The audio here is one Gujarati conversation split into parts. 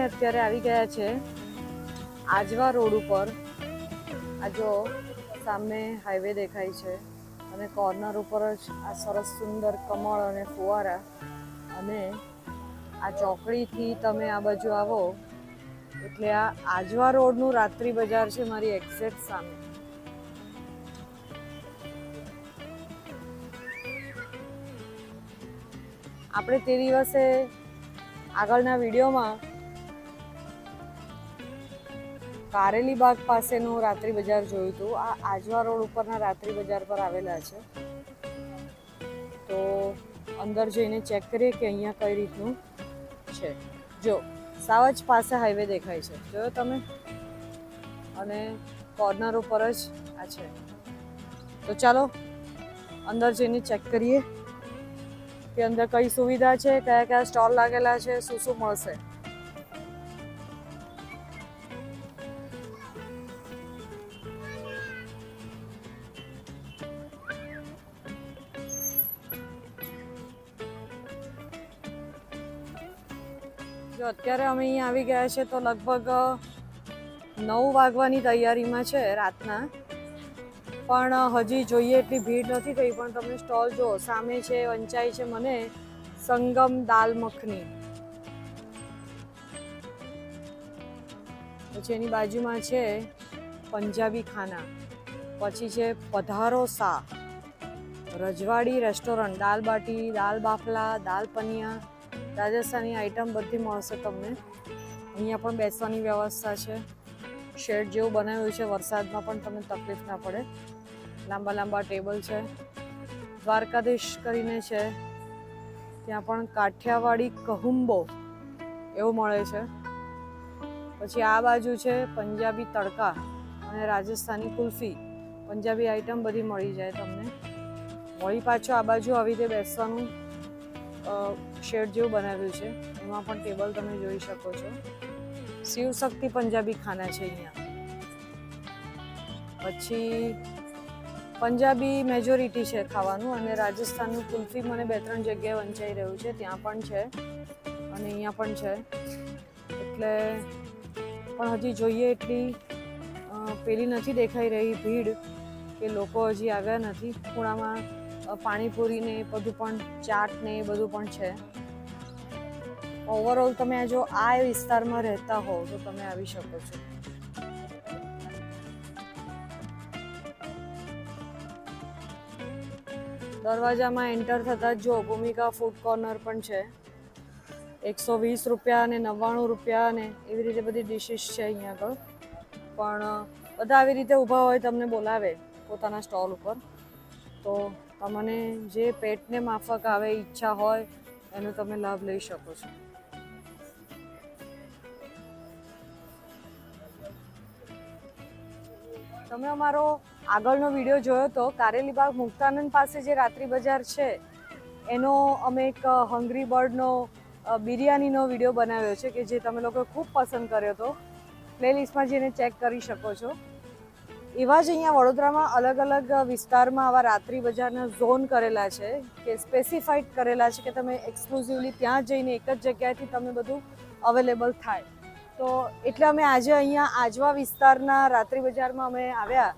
અત્યારે આવી ગયા છે આજવા રોડ ઉપર। આ જો સામે હાઈવે દેખાય છે અને કોર્નર ઉપર જ આ સરસ સુંદર કમળ અને ફુવારા, અને આ ચોકડીથી તમે આ બાજુ આવો એટલે આ આજવા રોડનું રાત્રિ બજાર છે મારી એક્ઝેક્ટ સામે। આપણે તે દિવસે આગળના વિડીયોમાં કારેલી બાગ પાસેનું રાત્રિ બજાર જોયું હતું। આ આજવા રોડ ઉપરના રાત્રિ બજાર પર આવેલા છે, તો અંદર જઈને ચેક કરીએ કે અહીંયા કઈ રીતનું છે। જો સાવ જ પાસે હાઈવે દેખાય છે, જોયો તમે, અને કોર્નર ઉપર જ આ છે। તો ચાલો અંદર જઈને ચેક કરીએ કે અંદર કઈ સુવિધા છે, કયા કયા સ્ટોલ લાગેલા છે, શું શું મળશે। જો અત્યારે અમે અહીંયા આવી ગયા છે તો લગભગ 9 વાગવાની તૈયારીમાં છે રાતના, પણ હજી જોઈએ એટલી ભીડ નથી થઈ। પણ તમે સ્ટોલ જો સામે છે, વંચાઈ છે મને સંગમ દાલ મખની, પછી એની બાજુમાં છે પંજાબી ખાના, પછી છે પધારો સા રજવાડી રેસ્ટોરન્ટ, દાલ બાટી, દાલ બાફલા, દાલ પનિયા, રાજસ્થાની આઈટમ બધી મળશે તમને। અહીંયા પણ બેસવાની વ્યવસ્થા છે, શેડ જેવું બનાવ્યું છે, વરસાદમાં પણ તમને તકલીફ ના પડે। લાંબા લાંબા ટેબલ છે। દ્વારકાધીશ કરીને છે, ત્યાં પણ કાઠિયાવાડી કહુંબો એવું મળે છે। પછી આ બાજુ છે પંજાબી તડકા અને રાજસ્થાની કુલ્ફી, પંજાબી આઈટમ બધી મળી જાય તમને। વળી પાછું આ બાજુ આવી રીતે બેસવાનું શેડ જેવું બનાવ્યું છે, એમાં પણ ટેબલ તમે જોઈ શકો છો। શિવ શક્તિ પંજાબી ખાના છે અહીંયા। પછી પંજાબી મેજોરિટી છે ખાવાનું, અને રાજસ્થાનનું કુલ્ફી મને 2-3 જગ્યાએ વંચાઈ રહ્યું છે, ત્યાં પણ છે અને અહીંયા પણ છે। એટલે પણ હજી જોઈએ એટલી પેલી નથી દેખાઈ રહી ભીડ, કે લોકો હજી આવ્યા નથી। ખૂણામાં પાણીપુરી ને બધું પણ, ચાટ ને એ બધું પણ છે। ઓવરઓલ તમે જો આ વિસ્તારમાં રહેતા હોવ તો તમે આવી શકો છો। દરવાજામાં એન્ટર થતા જ જો ભૂમિકા ફૂડ કોર્નર પણ છે। 120 રૂપિયા અને 99 રૂપિયા ને એવી રીતે બધી ડિશિસ છે અહીંયા આગળ, પણ બધા આવી રીતે ઊભા હોય, તમને બોલાવે પોતાના સ્ટોલ ઉપર, તો તમને જે પેટને માફક આવે, ઈચ્છા હોય એનો તમે લાભ લઈ શકો છો। તમે અમારો આગળનો વિડીયો જોયો તો કારેલીબાગ મુક્તાનંદ પાસે જે રાત્રિ બજાર છે એનો અમે એક હંગ્રી બર્ડનો બિરયાનીનો વિડીયો બનાવ્યો છે, કે જે તમે લોકો ખૂબ પસંદ કર્યો હતો। પ્લેલિસ્ટમાં જઈને ચેક કરી શકો છો। એવા જ અહીંયા વડોદરામાં અલગ અલગ વિસ્તારમાં આવા રાત્રિ બજારના ઝોન કરેલા છે, કે સ્પેસિફાઈડ કરેલા છે, કે તમે એક્સક્લુઝિવલી ત્યાં જઈને એક જ જગ્યાએથી તમને બધું અવેલેબલ થાય। તો એટલે અમે આજે અહીંયા આજવા વિસ્તારના રાત્રિ બજારમાં અમે આવ્યા।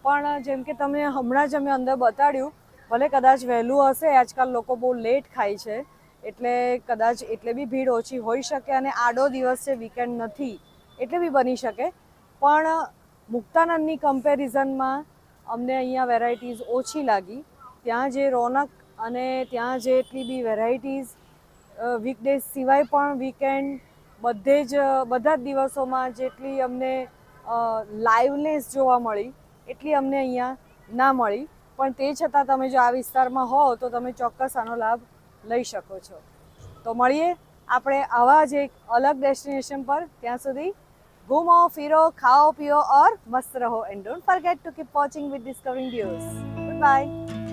પણ જેમ કે તમને હમણાં જ અમે અંદર બતાડ્યું, ભલે કદાચ વહેલું હશે, આજકાલ લોકો બહુ લેટ ખાય છે, એટલે કદાચ એટલે બી ભીડ ઓછી હોઈ શકે, અને આડો દિવસ છે, વીકેન્ડ નથી એટલે બી બની શકે। પણ મુક્તાનંદની કમ્પેરિઝનમાં અમને અહીંયા વેરાયટીઝ ઓછી લાગી। ત્યાં જે રોનક અને ત્યાં જે એટલી બી વેરાયટીઝ વીકડેઝ સિવાય પણ વીકેન્ડ બધા જ દિવસોમાં જેટલી અમને લાઈવનેસ જોવા મળી એટલી અમને અહીંયા ના મળી। પણ તે છતાં તમે જો આ વિસ્તારમાં હો તો તમે ચોક્કસ આનો લાભ લઈ શકો છો। તો મળીએ આપણે આવા જ એક અલગ ડેસ્ટિનેશન પર। ત્યાં સુધી ઘૂમો ફિરો, ખાઓ પીઓ और मस्त रहो, and don't forget to keep watching with discovering views. Good bye.